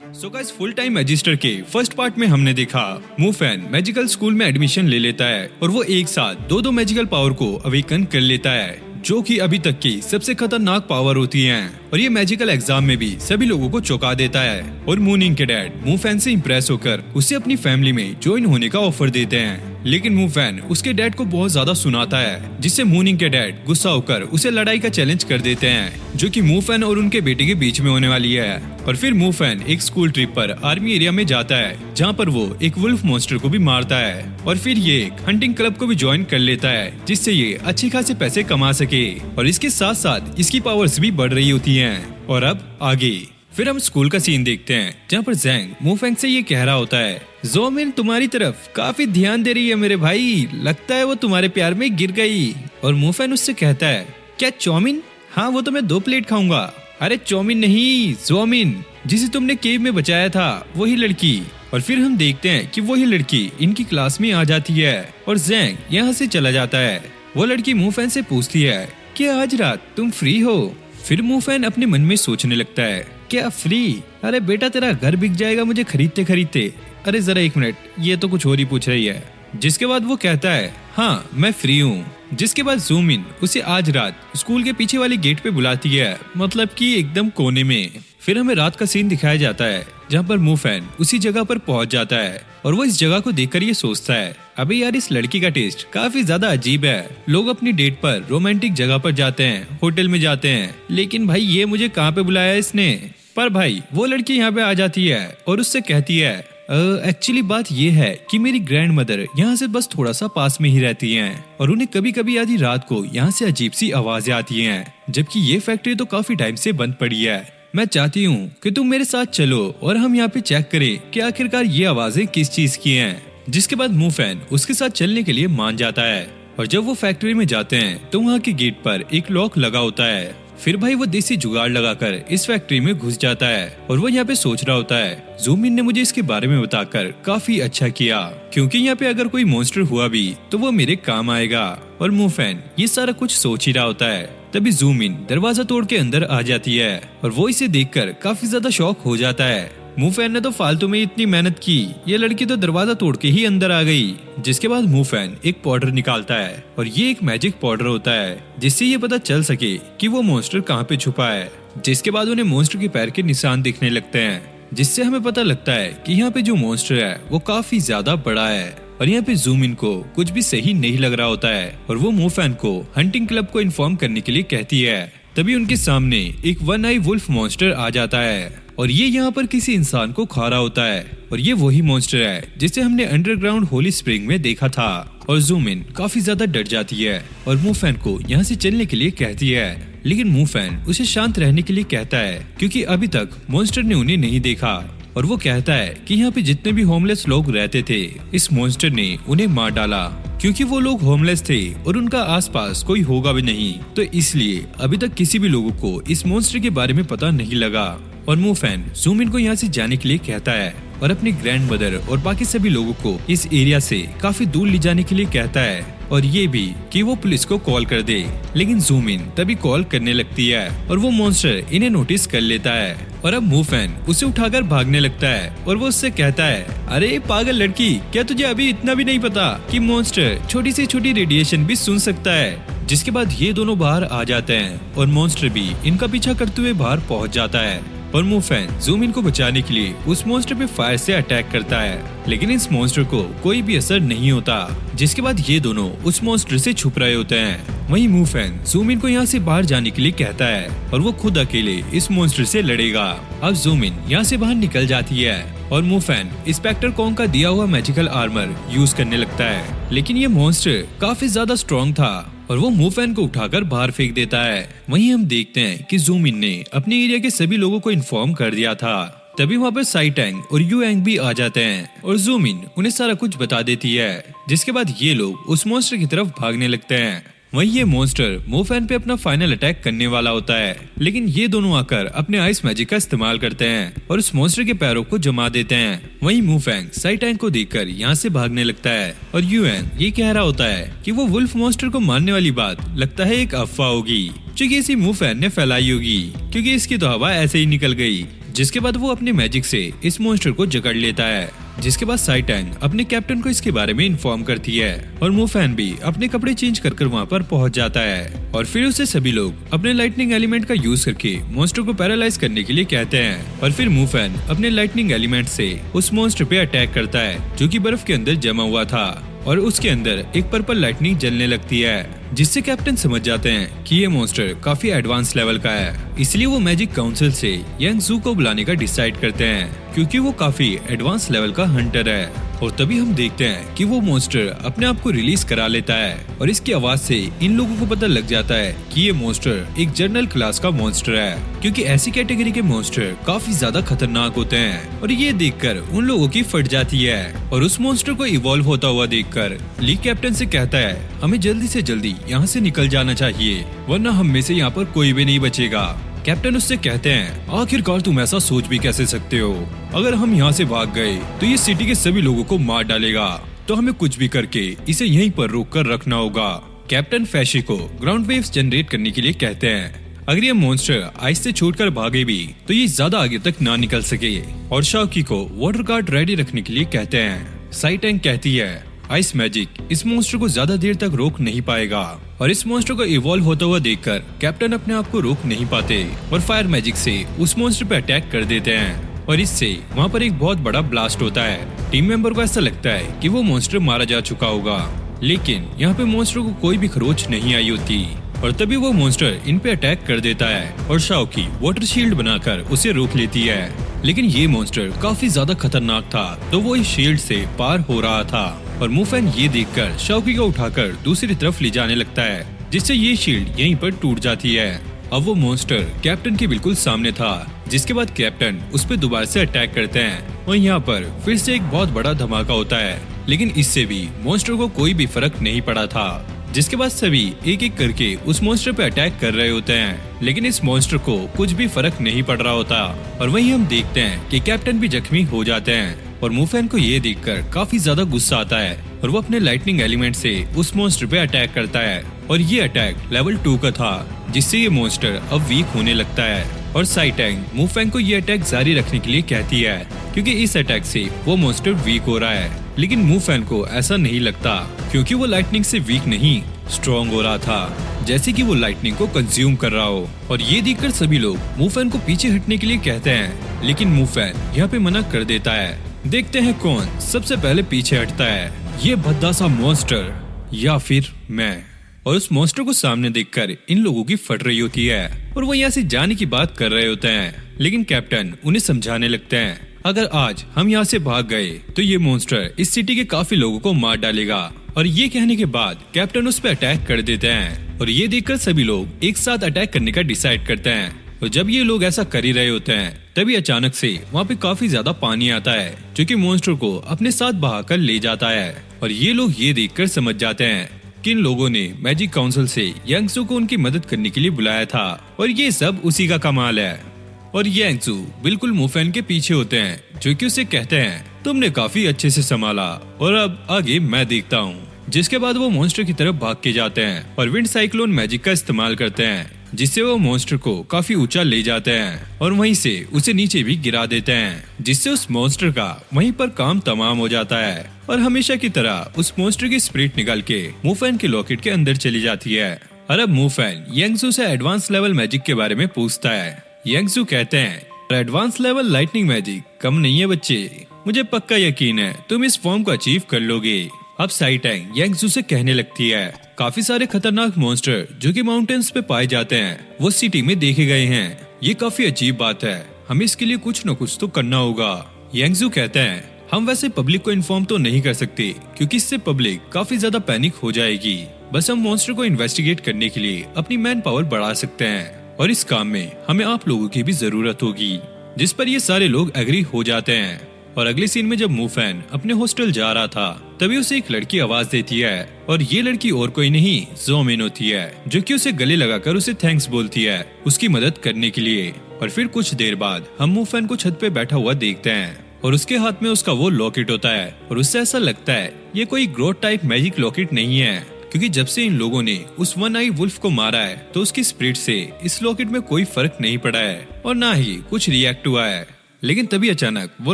So guys, full time magister के first part में हमने देखा मूफैन मैजिकल स्कूल में एडमिशन ले लेता है और वो एक साथ दो मैजिकल पावर को अवेकन कर लेता है, जो कि अभी तक की सबसे खतरनाक पावर होती हैं। और ये मैजिकल एग्जाम में भी सभी लोगों को चौंका देता है। और मूनिंग के डैड मूफैन से इम्प्रेस होकर उसे अपनी फैमिली में ज्वाइन होने का ऑफर देते हैं, लेकिन मूफैन उसके डैड को बहुत ज्यादा सुनाता है, जिससे मूनिंग के डैड गुस्सा होकर उसे लड़ाई का चैलेंज कर देते हैं, जो कि मूफैन और उनके बेटे के बीच में होने वाली है। और फिर मूफैन एक स्कूल ट्रिप पर आर्मी एरिया में जाता है, जहाँ पर वो एक वुल्फ मॉन्स्टर को भी मारता है। और फिर ये एक हंटिंग क्लब को भी ज्वाइन कर लेता है, जिससे ये अच्छे खासे पैसे कमा सके। और इसके साथ साथ इसकी पावर्स भी बढ़ रही होती हैं। और अब आगे फिर हम स्कूल का सीन देखते हैं, जहाँ पर जैंग मूफैंग से ये कह रहा होता है, ज़ोमिन तुम्हारी तरफ काफी ध्यान दे रही है मेरे भाई, लगता है वो तुम्हारे प्यार में गिर गई। और मूफैन उससे कहता है, क्या चौमिन? हाँ वो तो मैं 2 प्लेट खाऊंगा। अरे चौमिन नहीं, ज़ोमिन, जिसे तुमने केव में बचाया था, वही लड़की। और फिर हम देखते हैं कि वही लड़की इनकी क्लास में आ जाती है और जैंग यहाँ से चला जाता है। वो लड़की मूफैन से पूछती है कि आज रात तुम फ्री हो? फिर मूफैन अपने मन में सोचने लगता है, क्या फ्री? अरे बेटा तेरा घर बिक जाएगा मुझे खरीदते खरीदते। अरे जरा एक मिनट, ये तो कुछ और ही पूछ रही है। जिसके बाद वो कहता है, हाँ मैं फ्री हूँ। जिसके बाद जूम इन उसे आज रात स्कूल के पीछे वाले गेट पे बुलाती है, मतलब कि एकदम कोने में। फिर हमें रात का सीन दिखाया जाता है, जहाँ पर मूफैन उसी जगह पर पहुंच जाता है और वो इस जगह को देखकर ये सोचता है, अबे यार इस लड़की का टेस्ट काफी ज्यादा अजीब है। लोग अपनी डेट पर रोमांटिक जगह पर जाते हैं, होटल में जाते हैं, लेकिन भाई ये मुझे कहाँ पे बुलाया इसने? पर भाई वो लड़की यहाँ पे आ जाती है और उससे कहती है, एक्चुअली बात ये है कि मेरी ग्रैंड मदर यहाँ से बस थोड़ा सा पास में ही रहती हैं और उन्हें कभी कभी आधी रात को यहाँ से अजीब सी आवाजें आती हैं, जबकि ये फैक्ट्री तो काफी टाइम से बंद पड़ी है। मैं चाहती हूँ कि तुम मेरे साथ चलो और हम यहाँ पे चेक करें कि आखिरकार ये आवाजें किस चीज की हैं। जिसके बाद मूफैन उसके साथ चलने के लिए मान जाता है और जब वो फैक्ट्री में जाते हैं तो वहाँ के गेट पर एक लॉक लगा होता है। फिर भाई वो देसी जुगाड़ लगाकर इस फैक्ट्री में घुस जाता है और वो यहाँ पे सोच रहा होता है, ज़ूमिन ने मुझे इसके बारे में बताकर काफी अच्छा किया, क्योंकि यहाँ पे अगर कोई मॉन्स्टर हुआ भी तो वो मेरे काम आएगा। और मूफैन ये सारा कुछ सोच ही रहा होता है, तभी ज़ूमिन दरवाजा तोड़ के अंदर आ जाती है और वो इसे देखकर काफी ज्यादा शॉक हो जाता है। मूफैन ने तो फालतू में इतनी मेहनत की, ये लड़की तो दरवाजा तोड़ के ही अंदर आ गई। जिसके बाद मूफैन एक पाउडर निकालता है और ये एक मैजिक पाउडर होता है, जिससे ये पता चल सके कि वो मॉन्स्टर कहाँ पे छुपा है। जिसके बाद उन्हें मॉन्स्टर के पैर के निशान दिखने लगते हैं, जिससे हमें पता लगता है कि यहाँ पे जो मॉन्स्टर है वो काफी ज्यादा बड़ा है। और यहाँ पे जूम इन को कुछ भी सही नहीं लग रहा होता है और वो मूफैन को हंटिंग क्लब को इन्फॉर्म करने के लिए कहती है। तभी उनके सामने एक वन आई वुल्फ मॉन्स्टर आ जाता है और ये यहाँ पर किसी इंसान को खा रहा होता है और ये वही मॉन्स्टर है जिसे हमने अंडरग्राउंड होली स्प्रिंग में देखा था। और जूम इन काफी ज्यादा डर जाती है और मूफैन को यहाँ से चलने के लिए कहती है, लेकिन मूफैन उसे शांत रहने के लिए कहता है, क्योंकि अभी तक मॉन्स्टर ने उन्हें नहीं देखा। और वो कहता है कि यहाँ पे जितने भी होमलेस लोग रहते थे, इस मॉन्स्टर ने उन्हें मार डाला, क्योंकि वो लोग होमलेस थे और उनका आसपास कोई होगा भी नहीं, तो इसलिए अभी तक किसी भी लोगों को इस मॉन्स्टर के बारे में पता नहीं लगा। और मूफैन जूम इन को यहाँ से जाने के लिए कहता है और अपनी ग्रैंड मदर और बाकी सभी लोगों को इस एरिया से काफी दूर ले जाने के लिए कहता है और ये भी कि वो पुलिस को कॉल कर दे। लेकिन जूम इन तभी कॉल करने लगती है और वो मॉन्स्टर इन्हें नोटिस कर लेता है और अब मूफैन उसे उठाकर भागने लगता है और वो उससे कहता है, अरे पागल लड़की, क्या तुझे अभी इतना भी नहीं पता कि मॉन्स्टर छोटी से छोटी रेडिएशन भी सुन सकता है? जिसके बाद ये दोनों बाहर आ जाते हैं और मॉन्स्टर भी इनका पीछा करते हुए बाहर पहुंच जाता है। और मूफैन जूम इन को बचाने के लिए उस मॉन्स्टर पे फायर से अटैक करता है, लेकिन इस मॉन्स्टर को कोई भी असर नहीं होता। जिसके बाद ये दोनों उस मॉन्स्टर से छुप रहे होते हैं। वहीं मूफैन जूम इन को यहाँ से बाहर जाने के लिए कहता है और वो खुद अकेले इस मॉन्स्टर से लड़ेगा। अब जूम इन यहाँ से बाहर निकल जाती है और मूफैन इंस्पेक्टर कॉन्ग का दिया हुआ मैजिकल आर्मर यूज करने लगता है, लेकिन ये मॉन्स्टर काफी ज्यादा स्ट्रॉन्ग था और वो मूफैन को उठाकर बाहर फेंक देता है। वहीं हम देखते हैं कि जूम इन ने अपने एरिया के सभी लोगों को इन्फॉर्म कर दिया था। तभी वहाँ पर साई टैंग और यू एंग भी आ जाते हैं और जूम इन उन्हें सारा कुछ बता देती है। जिसके बाद ये लोग उस मॉन्स्टर की तरफ भागने लगते हैं। वहीं ये मॉन्स्टर मूफैन पे अपना फाइनल अटैक करने वाला होता है, लेकिन ये दोनों आकर अपने आइस मैजिक का इस्तेमाल करते हैं और उस मॉन्स्टर के पैरों को जमा देते हैं वहीं मुफैंग साइटैंग को देखकर यहाँ से भागने लगता है और युएन ये कह रहा होता है कि वो वुल्फ मॉन्स्टर को मारने वाली बात लगता है एक अफवाह होगी जो कि इसी मुफैंग ने फैलाई होगी, क्योंकि इसकी तो हवा ऐसे ही निकल गई। जिसके बाद वो अपने मैजिक से इस मॉन्स्टर को जकड़ लेता है, जिसके बाद साइटैंग अपने कैप्टन को इसके बारे में इन्फॉर्म करती है और मुफैन भी अपने कपड़े चेंज कर वहाँ पर पहुँच जाता है और फिर उसे सभी लोग अपने लाइटनिंग एलिमेंट का यूज करके मॉन्स्टर को पैरालाइज करने के लिए कहते हैं और फिर मुफैन अपने लाइटनिंग एलिमेंट से उस मॉन्स्टर पे अटैक करता है जो कि बर्फ के अंदर जमा हुआ था और उसके अंदर एक पर्पल लाइटनिंग जलने लगती है, जिससे कैप्टन समझ जाते हैं कि ये मॉन्स्टर काफी एडवांस लेवल का है। इसलिए वो मैजिक काउंसिल से यांगजू को बुलाने का डिसाइड करते हैं क्योंकि वो काफी एडवांस लेवल का हंटर है। और तभी हम देखते हैं कि वो मॉन्स्टर अपने आप को रिलीज करा लेता है और इसकी आवाज से इन लोगों को पता लग जाता है कि ये मॉन्स्टर एक जनरल क्लास का मॉन्स्टर है, क्योंकि ऐसी कैटेगरी के मॉन्स्टर काफी ज्यादा खतरनाक होते हैं। और ये देखकर उन लोगों की फट जाती है और उस मॉन्स्टर को इवॉल्व होता हुआ देखकर ली कैप्टन से कहता है हमें जल्दी से जल्दी यहाँ से निकल जाना चाहिए वरना हम में से यहाँ पर कोई भी नहीं बचेगा। कैप्टन उससे कहते हैं आखिरकार तुम ऐसा सोच भी कैसे सकते हो, अगर हम यहाँ से भाग गए तो ये सिटी के सभी लोगों को मार डालेगा, तो हमें कुछ भी करके इसे यहीं पर रोक कर रखना होगा। कैप्टन फैशी को ग्राउंड वेव्स जनरेट करने के लिए कहते हैं, अगर ये मॉन्स्टर आइस से छूटकर भागे भी तो ये ज्यादा आगे तक ना निकल सके, और शाओकी को वाटर गार्ड रेडी रखने के लिए कहते हैं। साइटैंग कहती है आइस मैजिक इस मॉन्स्टर को ज्यादा देर तक रोक नहीं पाएगा, और इस मॉन्स्टर को इवॉल्व होता हुआ देखकर कैप्टन अपने आप को रोक नहीं पाते और फायर मैजिक से उस मॉन्स्टर पे अटैक कर देते हैं और इससे वहाँ पर एक बहुत बड़ा ब्लास्ट होता है। टीम मेंबर को ऐसा लगता है कि वो मॉन्स्टर मारा जा चुका होगा, लेकिन यहाँ पे मॉन्स्टर को कोई भी खरोच नहीं आई होती और तभी वो मॉन्स्टर इन पे अटैक कर देता है और शाओकी वाटर शील्ड बनाकर उसे रोक लेती है। लेकिन ये मॉन्स्टर काफी ज्यादा खतरनाक था तो वो इस शील्ड से पार हो रहा था और मुफैन ये देखकर शाओकी को उठाकर दूसरी तरफ ले जाने लगता है, जिससे ये शील्ड यहीं पर टूट जाती है। अब वो मॉन्स्टर कैप्टन के बिल्कुल सामने था, जिसके बाद कैप्टन उस पर दोबारा से अटैक करते हैं और यहाँ पर फिर से एक बहुत बड़ा धमाका होता है, लेकिन इससे भी मॉन्स्टर को कोई भी फर्क नहीं पड़ा था। जिसके बाद सभी एक एक करके उस मॉन्स्टर पे अटैक कर रहे होते हैं, लेकिन इस मॉन्स्टर को कुछ भी फर्क नहीं पड़ रहा होता और वहीं हम देखते हैं कि कैप्टन भी जख्मी हो जाते हैं और मुफैन को ये देखकर काफी ज्यादा गुस्सा आता है और वो अपने लाइटनिंग एलिमेंट से उस मॉन्स्टर पे अटैक करता है और ये अटैक लेवल 2 का था, जिससे ये मॉन्स्टर अब वीक होने लगता है और साइटैंग मुफैंग को ये अटैक जारी रखने के लिए कहती है क्योंकि इस अटैक से वो मॉन्स्टर वीक हो रहा है। लेकिन मुफैंग को ऐसा नहीं लगता क्योंकि वो लाइटनिंग से वीक नहीं स्ट्रॉन्ग हो रहा था, जैसे कि वो लाइटनिंग को कंज्यूम कर रहा हो। और ये देखकर सभी लोग मुफैंग को पीछे हटने के लिए कहते हैं, लेकिन मुफैंग यहाँ पे मना कर देता है। देखते हैं कौन सबसे पहले पीछे हटता है, ये भद्दा सा मॉन्स्टर या फिर मैं। और उस मॉन्स्टर को सामने देखकर इन लोगों की फट रही होती है और वो यहाँ से जाने की बात कर रहे होते हैं, लेकिन कैप्टन उन्हें समझाने लगते हैं अगर आज हम यहाँ से भाग गए तो ये मॉन्स्टर इस सिटी के काफी लोगों को मार डालेगा। और ये कहने के बाद कैप्टन उस पर अटैक कर देते हैं और ये देखकर सभी लोग एक साथ अटैक करने का डिसाइड करते हैं। और जब ये लोग ऐसा कर ही रहे होते हैं तभी अचानक से वहाँ पे काफी ज्यादा पानी आता है जो कि मॉन्स्टर को अपने साथ बहाकर ले जाता है। और ये लोग ये देखकर समझ जाते हैं कि इन लोगों ने मैजिक काउंसिल से यांगसू को उनकी मदद करने के लिए बुलाया था और ये सब उसी का कमाल है। और यांगसू बिल्कुल मुफैन के पीछे होते हैं जो कि उसे कहते हैं तुमने काफी अच्छे से संभाला और अब आगे मैं देखता हूँ। जिसके बाद वो मॉन्स्टर की तरफ भाग के जाते हैं और विंड साइक्लोन मैजिक का इस्तेमाल करते हैं, जिससे वो मॉन्स्टर को काफी ऊंचा ले जाते हैं और वहीं से उसे नीचे भी गिरा देते हैं, जिससे उस मॉन्स्टर का वहीं पर काम तमाम हो जाता है। और हमेशा की तरह उस मॉन्स्टर की स्पिरिट निकाल के मुफैन के लॉकेट के अंदर चली जाती है। और अब मुफैन यांगसू से एडवांस लेवल मैजिक के बारे में पूछता है। यांगसू कहते हैं एडवांस लेवल लाइटनिंग मैजिक कम नहीं है बच्चे, मुझे पक्का यकीन है तुम इस फॉर्म को अचीव कर लोगे। अब साइटैंग यांगसू से कहने लगती है काफी सारे खतरनाक मॉन्स्टर जो कि माउंटेन्स पे पाए जाते हैं वो सिटी में देखे गए हैं, ये काफी अजीब बात है, हमें इसके लिए कुछ न कुछ तो करना होगा। यांगसू कहते हैं हम वैसे पब्लिक को इन्फॉर्म तो नहीं कर सकते क्योंकि इससे पब्लिक काफी ज्यादा पैनिक हो जाएगी, बस हम मॉन्स्टर को इन्वेस्टिगेट करने के लिए अपनी मैन पावर बढ़ा सकते हैं और इस काम में हमें आप लोगों की भी जरूरत होगी। जिस पर ये सारे लोग एग्री हो जाते हैं। और अगले सीन में जब मुफैन अपने हॉस्टल जा रहा था तभी उसे एक लड़की आवाज देती है और ये लड़की और कोई नहीं जोमिन होती है जो कि उसे गले लगाकर उसे थैंक्स बोलती है उसकी मदद करने के लिए। और फिर कुछ देर बाद हम मुफैन को छत पे बैठा हुआ देखते हैं और उसके हाथ में उसका वो लॉकेट होता है और उससे ऐसा लगता है ये कोई ग्रोथ टाइप मैजिक लॉकेट नहीं है, क्योंकि जब से इन लोगों ने उस वन आई वुल्फ को मारा है तो उसकी स्पिरिट से इस लॉकेट में कोई फर्क नहीं पड़ा है और ना ही कुछ रिएक्ट हुआ है। लेकिन तभी अचानक वो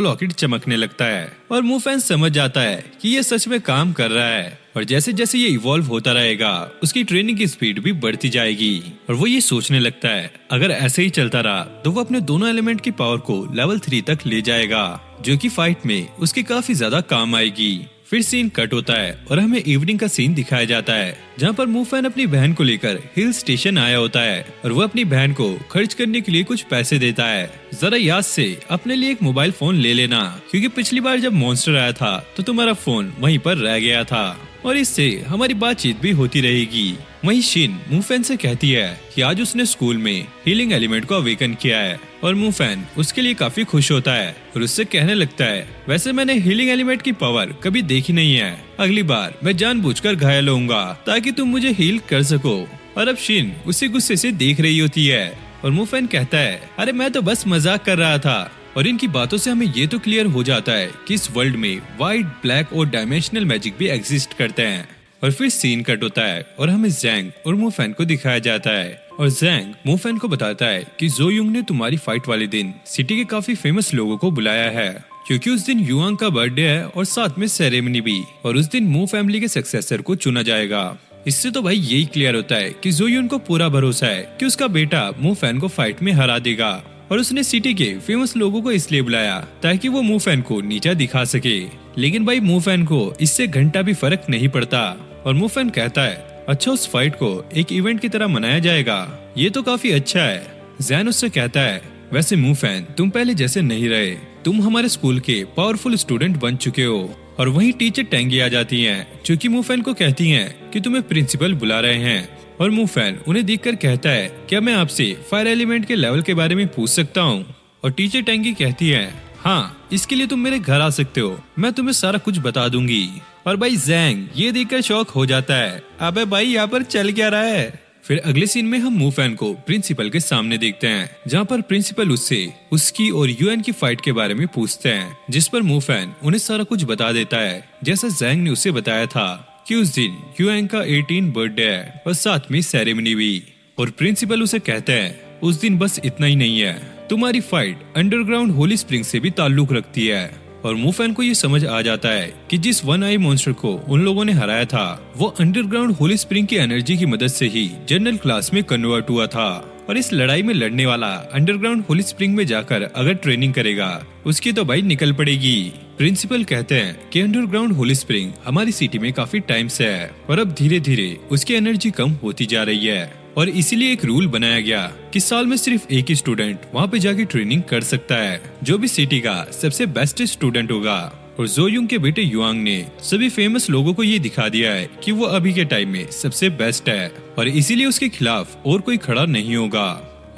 लॉकेट चमकने लगता है और मूफैन समझ जाता है कि ये सच में काम कर रहा है और जैसे जैसे ये इवॉल्व होता रहेगा उसकी ट्रेनिंग की स्पीड भी बढ़ती जाएगी और वो ये सोचने लगता है अगर ऐसे ही चलता रहा तो वो अपने दोनों एलिमेंट की पावर को लेवल 3 तक ले जाएगा, जो कि फाइट में उसके काफी ज्यादा काम आएगी। फिर सीन कट होता है और हमें इवनिंग का सीन दिखाया जाता है जहाँ पर मूफैन अपनी बहन को लेकर हिल स्टेशन आया होता है और वो अपनी बहन को खर्च करने के लिए कुछ पैसे देता है। जरा याद से अपने लिए एक मोबाइल फोन ले लेना, क्योंकि पिछली बार जब मॉन्स्टर आया था तो तुम्हारा फोन वहीं पर रह गया था और इससे हमारी बातचीत भी होती रहेगी। वहीं शिन मूफैन से कहती है कि आज उसने स्कूल में हीलिंग एलिमेंट को अवेकन किया है और मूफैन उसके लिए काफी खुश होता है और उससे कहने लगता है वैसे मैंने हीलिंग एलिमेंट की पावर कभी देखी नहीं है, अगली बार मैं जानबूझकर घायल होऊंगा ताकि तुम मुझे हील कर सको। और अब शिन उसे गुस्से से देख रही होती है और मूफैन कहता है अरे मैं तो बस मजाक कर रहा था। और इनकी बातों से हमें ये तो क्लियर हो जाता है कि इस वर्ल्ड में व्हाइट, ब्लैक और डायमेंशनल मैजिक भी एग्जिस्ट करते हैं। और फिर सीन कट होता है और हमें ज़ैंग और मूफैन को दिखाया जाता है और ज़ैंग मूफैन को बताता है कि जो युंग ने तुम्हारी फाइट वाले दिन सिटी के काफी फेमस लोगों को बुलाया है, क्योंकि उस दिन युआंग का बर्थडे है और साथ में सेरेमनी भी, और उस दिन मू फैमिली के सक्सेसर को चुना जाएगा। इससे तो भाई यही क्लियर होता है कि जोयुन को पूरा भरोसा है कि उसका बेटा मूफैन को फाइट में हरा देगा और उसने सिटी के फेमस लोगों को इसलिए बुलाया ताकि वो मूफैन को नीचा दिखा सके। लेकिन भाई मूफैन को इससे घंटा भी फर्क नहीं पड़ता और मूफैन कहता है अच्छा उस फाइट को एक इवेंट की तरह मनाया जाएगा, ये तो काफी अच्छा है। जैन उससे कहता है वैसे मूफैन तुम पहले जैसे नहीं रहे, तुम हमारे स्कूल के पावरफुल स्टूडेंट बन चुके हो। और वहीं टीचर टेंगी आ जाती हैं, जो कि मूफैन को कहती हैं कि तुम्हें प्रिंसिपल बुला रहे हैं और मूफैन उन्हें देखकर कहता है क्या मैं आपसे फायर एलिमेंट के लेवल के बारे में पूछ सकता हूँ। और टीचर टेंगी कहती है हाँ इसके लिए तुम मेरे घर आ सकते हो, मैं तुम्हें सारा कुछ बता दूंगी। और भाई जैंग ये देखकर शॉक हो जाता है, अबे भाई यहाँ पर चल क्या रहा है। फिर अगले सीन में हम मूफैन को प्रिंसिपल के सामने देखते हैं, जहाँ पर प्रिंसिपल उससे उसकी और यूएन की फाइट के बारे में पूछते हैं, जिस पर मूफैन उन्हें सारा कुछ बता देता है जैसा जैंग ने उसे बताया था कि उस दिन यूएन का 18 बर्थडे है और साथ में सेरेमनी भी। और प्रिंसिपल उसे कहते हैं उस दिन बस इतना ही नहीं है, तुम्हारी फाइट अंडरग्राउंड होली स्प्रिंग से भी ताल्लुक रखती है। और मूफैन को ये समझ आ जाता है कि जिस वन आई मॉन्स्टर को उन लोगों ने हराया था वो अंडरग्राउंड होली स्प्रिंग की एनर्जी की मदद से ही जनरल क्लास में कन्वर्ट हुआ था। और इस लड़ाई में लड़ने वाला अंडरग्राउंड होली स्प्रिंग में जाकर अगर ट्रेनिंग करेगा उसकी तो भाई निकल पड़ेगी। प्रिंसिपल कहते हैं कि अंडरग्राउंड होली स्प्रिंग हमारी सिटी में काफी टाइम से है और अब धीरे धीरे उसकी एनर्जी कम होती जा रही है और इसीलिए एक रूल बनाया गया कि साल में सिर्फ एक ही स्टूडेंट वहाँ पे जाके ट्रेनिंग कर सकता है, जो भी सिटी का सबसे बेस्ट स्टूडेंट होगा। और जोयुंग के बेटे युआंग ने सभी फेमस लोगों को ये दिखा दिया है कि वो अभी के टाइम में सबसे बेस्ट है और इसीलिए उसके खिलाफ और कोई खड़ा नहीं होगा।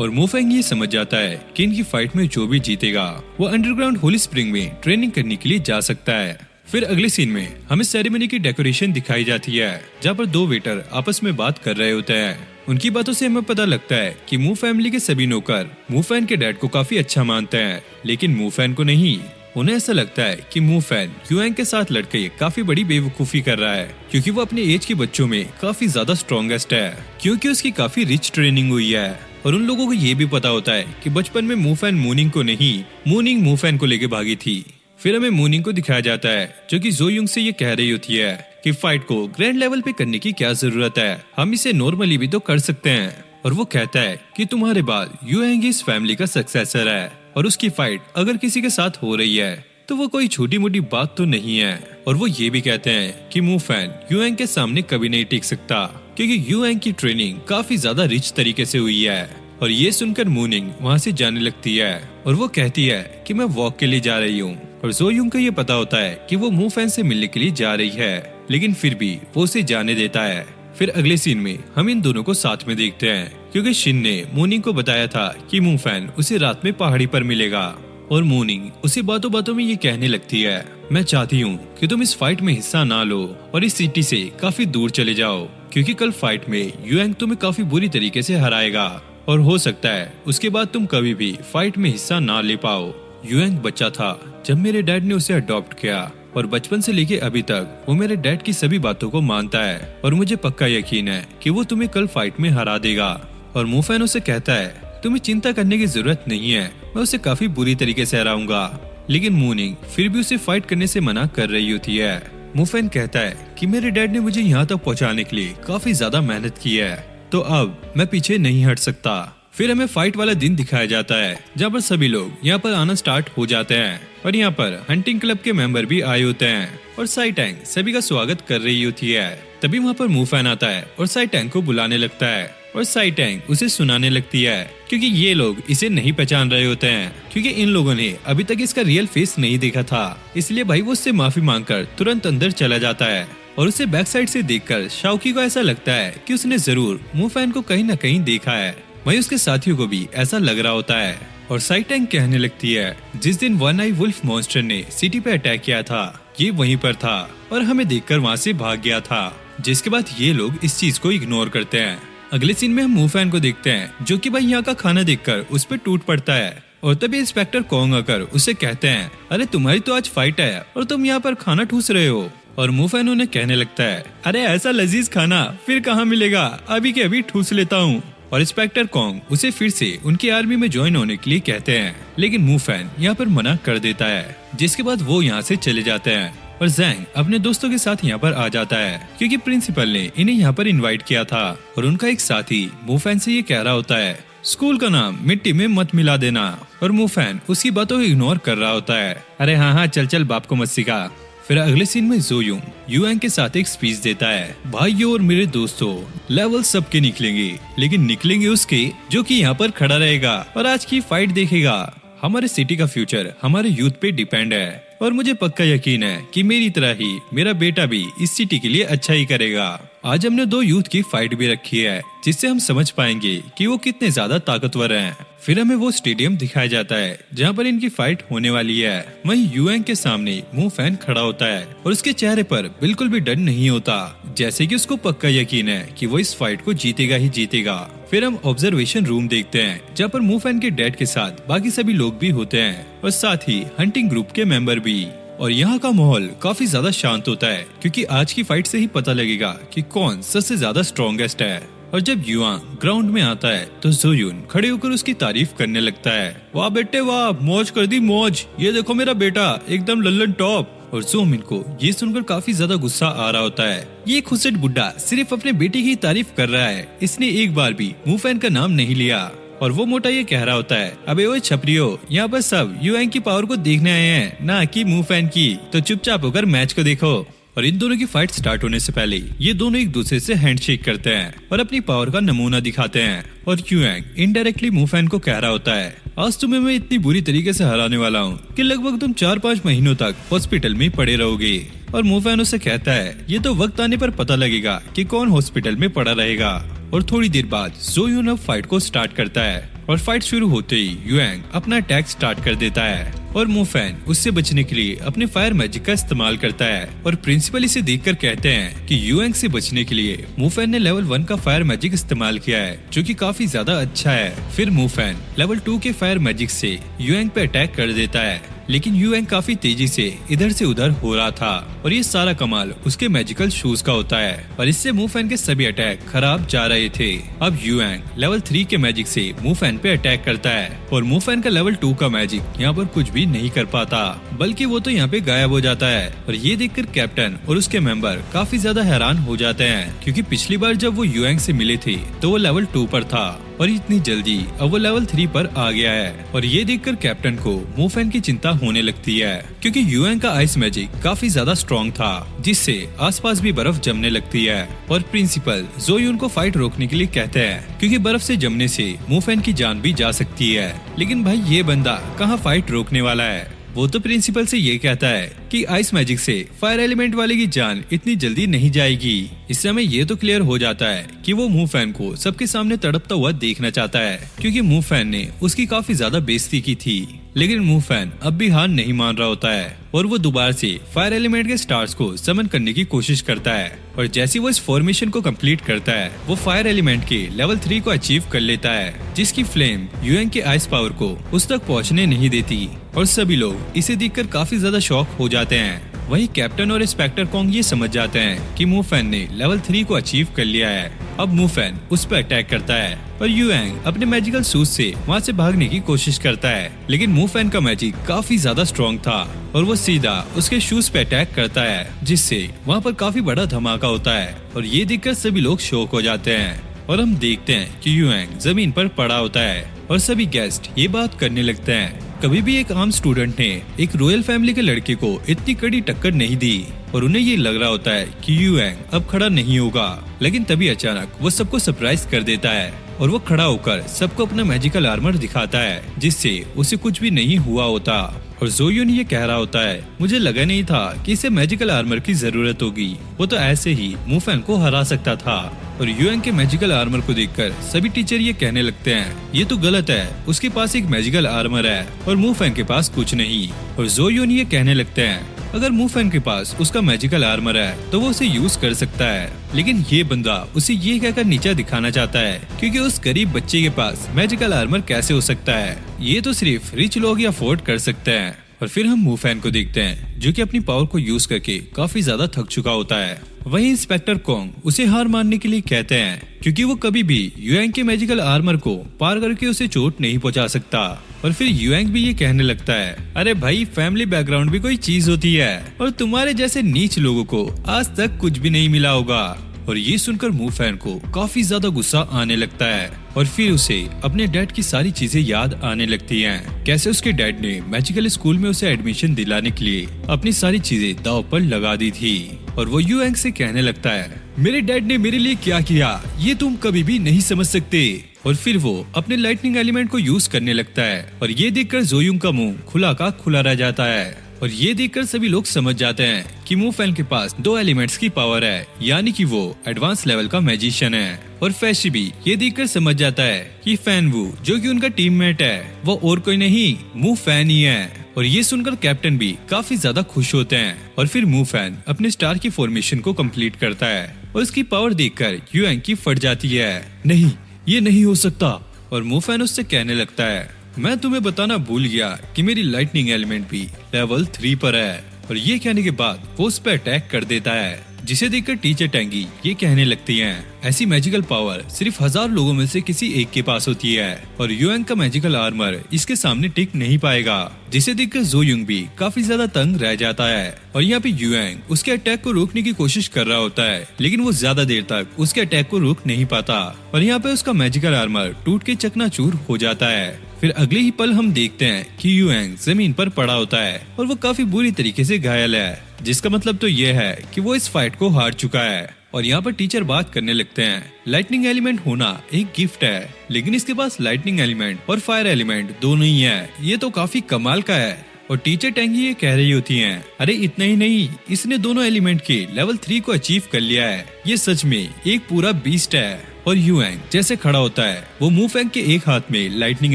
और मूफैंग ये समझ जाता है कि इनकी फाइट में जो भी जीतेगा वो अंडरग्राउंड होली स्प्रिंग में ट्रेनिंग करने के लिए जा सकता है। फिर अगले सीन में हमें सेरेमनी की डेकोरेशन दिखाई जाती है, जहाँ पर दो वेटर आपस में बात कर रहे होते हैं। उनकी बातों से हमें पता लगता है कि मू फैमिली के सभी नौकर मूफैन के डैड को काफी अच्छा मानते हैं, लेकिन मूफैन को नहीं। उन्हें ऐसा लगता है कि मूफैन युआंग के साथ लड़के काफी बड़ी बेवकूफी कर रहा है, क्योंकि वो अपने एज के बच्चों में काफी ज्यादा स्ट्रॉन्गेस्ट है, क्योंकि उसकी काफी रिच ट्रेनिंग हुई है। और उन लोगों को ये भी पता होता है कि बचपन में मूफैन मूनिंग को नहीं, मूनिंग मूफैन को लेके भागी थी। फिर हमें मूनिंग को दिखाया जाता है, जो कि जोयुंग से ये कह रही होती है कि फाइट को ग्रैंड लेवल पे करने की क्या जरूरत है, हम इसे नॉर्मली भी तो कर सकते हैं। और वो कहता है कि तुम्हारे बाद युआंग इस फैमिली का सक्सेसर है और उसकी फाइट अगर किसी के साथ हो रही है तो वो कोई छोटी मोटी बात तो नहीं है। और वो ये भी कहते हैं कि मूफैन युआंग के सामने कभी नहीं टिक सकता, क्योंकि युआंग की ट्रेनिंग काफी ज्यादा रिच तरीके से हुई है। और ये सुनकर मूनिंग वहाँ से जाने लगती है और वो कहती है कि मैं वॉक के लिए जा रही हूँ। और जोयुंग को ये पता होता है कि वो मूफैन से मिलने के लिए जा रही है, लेकिन फिर भी वो उसे जाने देता है। फिर अगले सीन में हम इन दोनों को साथ में देखते हैं, क्योंकि शिन ने मूनिंग को बताया था कि मूफैन उसे रात में पहाड़ी पर मिलेगा। और मूनिंग उसे बातों बातों में ये कहने लगती है मैं चाहती हूँ कि तुम इस फाइट में हिस्सा ना लो और इस सिटी से काफी दूर चले जाओ, क्योंकि कल फाइट में युआंग तुम्हें काफी बुरी तरीके से हराएगा और हो सकता है उसके बाद तुम कभी भी फाइट में हिस्सा ना ले पाओ। युआंग बच्चा था, जब मेरे डैड ने उसे अडॉप्ट किया और बचपन से लेके अभी तक वो मेरे डैड की सभी बातों को मानता है और मुझे पक्का यकीन है कि वो तुम्हें कल फाइट में हरा देगा। और मूफैन उसे कहता है तुम्हें चिंता करने की जरूरत नहीं है, मैं उसे काफी बुरी तरीके से हराऊंगा। लेकिन मूनिंग फिर भी उसे फाइट करने से मना कर रही होती है। मूफैन कहता है कि मेरे डैड ने मुझे यहाँ तक पहुँचाने के लिए काफी ज्यादा मेहनत की है, तो अब मैं पीछे नहीं हट सकता। फिर हमें फाइट वाला दिन दिखाया जाता है जहाँ पर सभी लोग यहाँ पर आना स्टार्ट हो जाते हैं और यहाँ पर हंटिंग क्लब के मेंबर भी आए होते हैं और साई टैंग सभी का स्वागत कर रही होती है। तभी वहाँ पर मूफैन आता है और साई टैंग को बुलाने लगता है और साई टैंग उसे सुनाने लगती है क्योंकि ये लोग इसे नहीं पहचान रहे होते हैं क्योंकि इन लोगों ने अभी तक इसका रियल फेस नहीं देखा था। इसलिए भाई वो उससे माफी मांगकर तुरंत अंदर चला जाता है और उसे बैक साइड से देखकर शाओकी को ऐसा लगता है कि उसने जरूर मूफैन को कहीं न कहीं देखा है। वहीं उसके साथियों को भी ऐसा लग रहा होता है और साई टैंग कहने लगती है जिस दिन वन आई वुल्फ मॉन्स्टर ने सिटी पे अटैक किया था ये वहीं पर था और हमें देखकर वहाँ से भाग गया था। जिसके बाद ये लोग इस चीज को इग्नोर करते हैं। अगले सीन में हम मूफैन को देखते हैं जो कि भाई यहाँ का खाना देखकर उस पर टूट पड़ता है और तभी इंस्पेक्टर कॉन्ग आकर उसे कहते हैं अरे तुम्हारी तो आज फाइट है और तुम यहाँ पर खाना ठूस रहे हो। और मूफैन उन्हें कहने लगता है अरे ऐसा लजीज खाना फिर कहाँ मिलेगा, अभी के अभी ठूस लेता हूँ। और इंस्पेक्टर कॉन्ग उसे फिर से उनकी आर्मी में ज्वाइन होने के लिए कहते हैं लेकिन मूफैन यहाँ पर मना कर देता है। जिसके बाद वो यहाँ से चले जाते हैं और जैंग अपने दोस्तों के साथ यहाँ पर आ जाता है क्योंकि प्रिंसिपल ने इन्हें यहाँ पर इनवाइट किया था और उनका एक साथी मूफैन से ये कह रहा होता है स्कूल का नाम मिट्टी में मत मिला देना। और मूफैन उसकी बातों को इग्नोर कर रहा होता है अरे हाँ चल चल बाप को मत सिखा। फिर अगले सीन में ज़ोयूंग युआंग के साथ एक स्पीच देता है भाइयों और मेरे दोस्तों लेवल सबके निकलेंगे लेकिन निकलेंगे उसके जो कि यहाँ पर खड़ा रहेगा और आज की फाइट देखेगा। हमारे सिटी का फ्यूचर हमारे यूथ पे डिपेंड है और मुझे पक्का यकीन है कि मेरी तरह ही मेरा बेटा भी इस सिटी के लिए अच्छा ही करेगा। आज हमने 2 यूथ की फाइट भी रखी है जिससे हम समझ पाएंगे कि वो कितने ज्यादा ताकतवर हैं। फिर हमें वो स्टेडियम दिखाया जाता है जहाँ पर इनकी फाइट होने वाली है। वहीं युआंग के सामने मूफैन खड़ा होता है और उसके चेहरे पर बिल्कुल भी डर नहीं होता, जैसे कि उसको पक्का यकीन है कि वो इस फाइट को जीतेगा ही जीतेगा। फिर हम ऑब्जर्वेशन रूम देखते हैं जहाँ पर मूफैन के डैड के साथ बाकी सभी लोग भी होते हैं और साथ ही हंटिंग ग्रुप के मेंबर भी। और यहाँ का माहौल काफी ज्यादा शांत होता है क्योंकि आज की फाइट से ही पता लगेगा कि कौन सबसे ज्यादा स्ट्रॉन्गेस्ट है। और जब युआंग ग्राउंड में आता है तो ज़ोयून खड़े होकर उसकी तारीफ करने लगता है वाह बेटे वाह, मौज कर दी मौज, ये देखो मेरा बेटा एकदम लल्लन टॉप। और ज़ोमिन को ये सुनकर काफी ज्यादा गुस्सा आ रहा होता है। ये खुसट बुड्ढा सिर्फ अपने बेटे की तारीफ कर रहा है, इसने एक बार भी मूफैन का नाम नहीं लिया। और वो मोटा ये कह रहा होता है अबे ओए छपरियो, यहाँ पर सब युआंग की पावर को देखने आए हैं ना कि मूफैन की, तो चुपचाप होकर मैच को देखो। और इन दोनों की फाइट स्टार्ट होने से पहले ये दोनों एक दूसरे से हैंडशेक करते हैं और अपनी पावर का नमूना दिखाते हैं। और युआंग इनडायरेक्टली मूफैन को कह रहा होता है आज तुम्हें मैं इतनी बुरी तरीके से हराने वाला हूँ कि लगभग तुम 4-5 महीनों तक हॉस्पिटल में पड़े रहोगे। और मूफैन उसे कहता है ये तो वक्त आने पर पता लगेगा कि कौन हॉस्पिटल में पड़ा रहेगा। और थोड़ी देर बाद ज़ोयून अब फाइट को स्टार्ट करता है और फाइट शुरू होते ही युआंग अपना अटैक स्टार्ट कर देता है और मूफैन उससे बचने के लिए अपने फायर मैजिक का इस्तेमाल करता है। और प्रिंसिपल इसे देखकर कहते हैं कि युआंग से बचने के लिए मूफैन ने लेवल 1 का फायर मैजिक इस्तेमाल किया है जो कि काफी ज्यादा अच्छा है। फिर मूफैन लेवल 2 के फायर मैजिक से युआंग पे अटैक कर देता है, लेकिन युआंग काफी तेजी से इधर से उधर हो रहा था और ये सारा कमाल उसके मैजिकल शूज का होता है और इससे मूफैन के सभी अटैक खराब जा रहे थे। अब युआंग लेवल 3 के मैजिक से मूफैन पे अटैक करता है और मूफैन का लेवल 2 का मैजिक यहाँ पर कुछ भी नहीं कर पाता, बल्कि वो तो यहाँ पे गायब हो जाता है। और ये देखकर कैप्टन और उसके मेंबर काफी ज्यादा हैरान हो जाते हैं क्योंकि पिछली बार जब वो युआंग से मिले थे तो वो लेवल 2 पर था और इतनी जल्दी अब वो लेवल 3 पर आ गया है। और ये देखकर कैप्टन को मूफैन की चिंता होने लगती है क्योंकि युआंग का आइस मैजिक काफी ज्यादा स्ट्रॉन्ग था जिससे आसपास भी बर्फ जमने लगती है। और प्रिंसिपल ज़ोयून को फाइट रोकने के लिए कहते हैं क्योंकि बर्फ से जमने से मूफैन की जान भी जा सकती है। लेकिन भाई ये बंदा कहाँ फाइट रोकने वाला है, वो तो प्रिंसिपल से ये कहता है कि आइस मैजिक से फायर एलिमेंट वाले की जान इतनी जल्दी नहीं जाएगी। इससे हमें ये तो क्लियर हो जाता है कि वो मूफैन को सबके सामने तड़पता हुआ देखना चाहता है क्योंकि मूफैन ने उसकी काफी ज्यादा बेइज्जती की थी। लेकिन मूफैन अब भी हार नहीं मान रहा होता है और वो दोबारा से फायर एलिमेंट के स्टार्स को समन करने की कोशिश करता है। और जैसे वो इस फॉर्मेशन को कंप्लीट करता है वो फायर एलिमेंट के लेवल 3 को अचीव कर लेता है, जिसकी फ्लेम युएंग के आइस पावर को उस तक पहुंचने नहीं देती और सभी लोग इसे देखकर काफी ज्यादा शॉक हो जाते हैं। वहीं कैप्टन और इंस्पेक्टर कॉन्ग ये समझ जाते हैं कि मूफैन ने लेवल 3 को अचीव कर लिया है। अब मूफैन उस पर अटैक करता है और युएंग अपने मैजिकल सूट से वहाँ से भागने की कोशिश करता है, लेकिन मूफैन का मैजिक काफी ज्यादा स्ट्रॉन्ग था और वो सीधा उसके शूज पे अटैक करता है, जिससे वहाँ पर काफी बड़ा धमाका होता है और ये देखकर सभी लोग शॉक हो जाते हैं। और हम देखते हैं कि युएंग जमीन पर पड़ा होता है और सभी गेस्ट ये बात करने लगते हैं। कभी भी एक आम स्टूडेंट ने एक रॉयल फैमिली के लड़के को इतनी कड़ी टक्कर नहीं दी और उन्हें ये लग रहा होता है कि युएंग अब खड़ा नहीं होगा, लेकिन तभी अचानक वो सबको सरप्राइज कर देता है और वो खड़ा होकर सबको अपना मैजिकल आर्मर दिखाता है, जिससे उसे कुछ भी नहीं हुआ होता। और ज़ोयुन ये कह रहा होता है, मुझे लगा नहीं था कि इसे मैजिकल आर्मर की जरूरत होगी, वो तो ऐसे ही मूफैन को हरा सकता था। और युएंग के मैजिकल आर्मर को देखकर सभी टीचर ये कहने लगते हैं, ये तो गलत है, उसके पास एक मैजिकल आर्मर है और मूफैन के पास कुछ नहीं। और ज़ोयुन ये कहने लगते हैं, अगर मूफैन के पास उसका मैजिकल आर्मर है तो वो उसे यूज कर सकता है, लेकिन ये बंदा उसे ये कहकर नीचा दिखाना चाहता है क्योंकि उस गरीब बच्चे के पास मैजिकल आर्मर कैसे हो सकता है, ये तो सिर्फ रिच लोग ही अफोर्ड कर सकते हैं। और फिर हम मूफैन को देखते हैं जो कि अपनी पावर को यूज करके काफी ज्यादा थक चुका होता है। वहीं इंस्पेक्टर कॉन्ग उसे हार मानने के लिए कहते हैं क्योंकि वो कभी भी युएंग के मैजिकल आर्मर को पार करके उसे चोट नहीं पहुंचा सकता। और फिर युएंग भी ये कहने लगता है, अरे भाई फैमिली बैकग्राउंड भी कोई चीज होती है और तुम्हारे जैसे नीच लोगों को आज तक कुछ भी नहीं मिला होगा। और ये सुनकर मूफैन को काफी ज्यादा गुस्सा आने लगता है और फिर उसे अपने डैड की सारी चीजें याद आने लगती हैं। कैसे उसके डैड ने मैजिकल स्कूल में उसे एडमिशन दिलाने के लिए अपनी सारी चीजें दांव पर लगा दी थी। और वो युएंग से कहने लगता है, मेरे डैड ने मेरे लिए क्या किया ये तुम कभी भी नहीं समझ सकते। और फिर वो अपने लाइटनिंग एलिमेंट को यूज करने लगता है और ये देखकर ज़ोयुंग का मुंह खुला का खुला रह जाता है। और ये देखकर सभी लोग समझ जाते हैं कि मूफैन के पास 2 एलिमेंट्स की पावर है, यानी कि वो एडवांस लेवल का मैजिशियन है। और फैशी भी ये देखकर समझ जाता है कि फैनवू जो कि उनका टीममेट है वो और कोई नहीं मूफैन ही है। और ये सुनकर कैप्टन भी काफी ज्यादा खुश होते हैं। और फिर मूफैन अपने स्टार की फॉर्मेशन को कंप्लीट करता है और उसकी पावर देखकर युएंग की फट जाती है, नहीं ये नहीं हो सकता। और मूफैन उससे कहने लगता है, मैं तुम्हें बताना भूल गया कि मेरी लाइटनिंग एलिमेंट भी लेवल 3 पर है। और ये कहने के बाद वो उस पर अटैक कर देता है, जिसे देखकर टीचर टेंगी ये कहने लगती हैं, ऐसी मैजिकल पावर सिर्फ 1000 लोगों में से किसी एक के पास होती है और युएंग का मैजिकल आर्मर इसके सामने टिक नहीं पाएगा। जिसे देखकर ज़ोयुंग भी काफी ज्यादा तंग रह जाता है। और यहाँ पे युएंग उसके अटैक को रोकने की कोशिश कर रहा होता है, लेकिन वो ज्यादा देर तक उसके अटैक को रोक नहीं पाता और यहाँ पे उसका मैजिकल आर्मर टूट के चकनाचूर हो जाता है। फिर अगले ही पल हम देखते हैं कि युएंग जमीन पर पड़ा होता है और वो काफी बुरी तरीके से घायल है, जिसका मतलब तो ये है कि वो इस फाइट को हार चुका है। और यहाँ पर टीचर बात करने लगते हैं, लाइटनिंग एलिमेंट होना एक गिफ्ट है, लेकिन इसके पास लाइटनिंग एलिमेंट और फायर एलिमेंट दोनों ही है, ये तो काफी कमाल का है। और टीचर टेंगी ये कह रही होती हैं, अरे इतना ही नहीं, इसने दोनों एलिमेंट के लेवल 3 को अचीव कर लिया है, ये सच में एक पूरा बीस्ट है। और युएंग जैसे खड़ा होता है वो मूफैन के एक हाथ में लाइटनिंग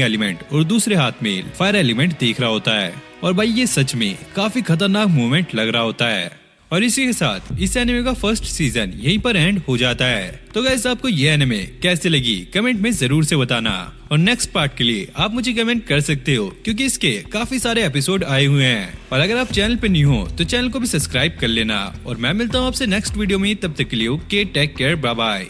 एलिमेंट और दूसरे हाथ में फायर एलिमेंट देख रहा होता है। और भाई ये सच में काफी खतरनाक मूवमेंट लग रहा होता है। और इसी के साथ इस एनिमे का फर्स्ट सीजन यहीं पर एंड हो जाता है। तो गाइस आपको ये एनिमे कैसे लगी कमेंट में जरूर से बताना और नेक्स्ट पार्ट के लिए आप मुझे कमेंट कर सकते हो क्योंकि इसके काफी सारे एपिसोड आए हुए हैं। और अगर आप चैनल पे न्यू हो तो चैनल को भी सब्सक्राइब कर लेना और मैं मिलता हूँ आपसे नेक्स्ट वीडियो में, तब तक के लिए okay take care bye bye.